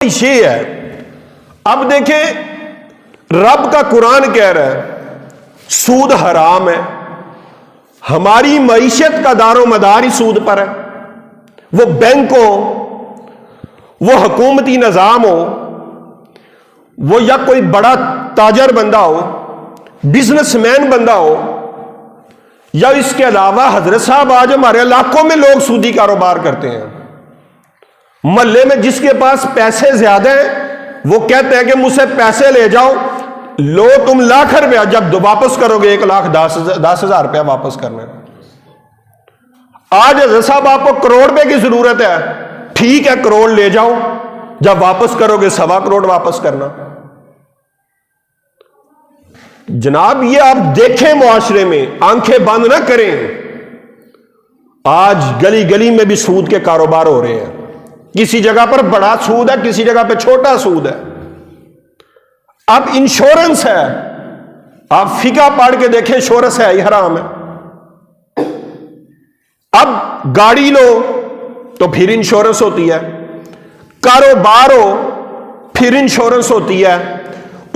ये है। अब देखें, रब का कुरान कह रहा है सूद हराम है। हमारी मईशत का दारो मदार ही सूद पर है। वो बैंक हो, वो हुकूमती निज़ाम हो, वो या कोई बड़ा ताजर बंदा हो, बिजनेसमैन बंदा हो, या इसके अलावा हजरत साहब आज हमारे इलाकों में लोग सूदी कारोबार करते हैं। मोहल्ले में जिसके पास पैसे ज्यादा हैं वो कहते हैं कि मुझसे पैसे ले जाओ, लो तुम लाख रुपया, जब वापस करोगे 1,10,000 रुपया वापस करना। आज हज़रत साहब आपको करोड़ रुपए की जरूरत है, ठीक है करोड़ ले जाओ, जब वापस करोगे 1.25 करोड़ वापस करना। जनाब ये आप देखें मुआशरे में, आंखें बंद ना करें। आज गली गली में भी सूद के कारोबार हो रहे हैं। किसी जगह पर बड़ा सूद है, किसी जगह पर छोटा सूद है। अब इंश्योरेंस है, आप फिका पढ़ के देखें, इंश्योरेंस है ही हराम है। अब गाड़ी लो तो फिर इंश्योरेंस होती है, कारोबार हो फिर इंश्योरेंस होती है,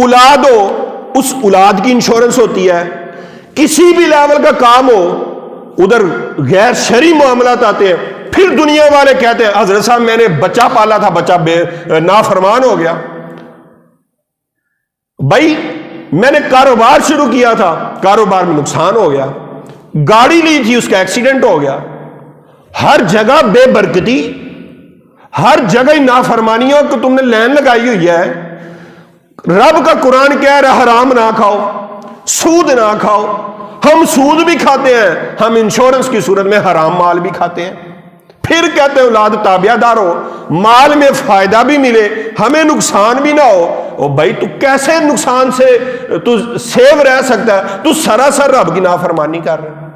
औलाद हो उस औलाद की इंश्योरेंस होती है, किसी भी लेवल का काम हो उधर गैर शरई मामलात आते हैं। फिर दुनिया वाले कहते हैं हजरत साहब मैंने बच्चा पाला था, बच्चा नाफरमान हो गया। भाई मैंने कारोबार शुरू किया था, कारोबार में नुकसान हो गया। गाड़ी ली थी, उसका एक्सीडेंट हो गया। हर जगह बेबरकती, हर जगह नाफरमानियों को तुमने लाइन लगाई हुई है। रब का कुरान कह रहा है हराम ना खाओ, सूद ना खाओ। हम सूद भी खाते हैं, हम इंश्योरेंस की सूरत में हराम माल भी खाते हैं। फिर कहते हैं औलाद ताबियादार हो, माल में फायदा भी मिले, हमें नुकसान भी ना हो। ओ भाई तू कैसे नुकसान से तू सेव रह सकता है? तू सरासर रब की नाफरमानी कर रहा है।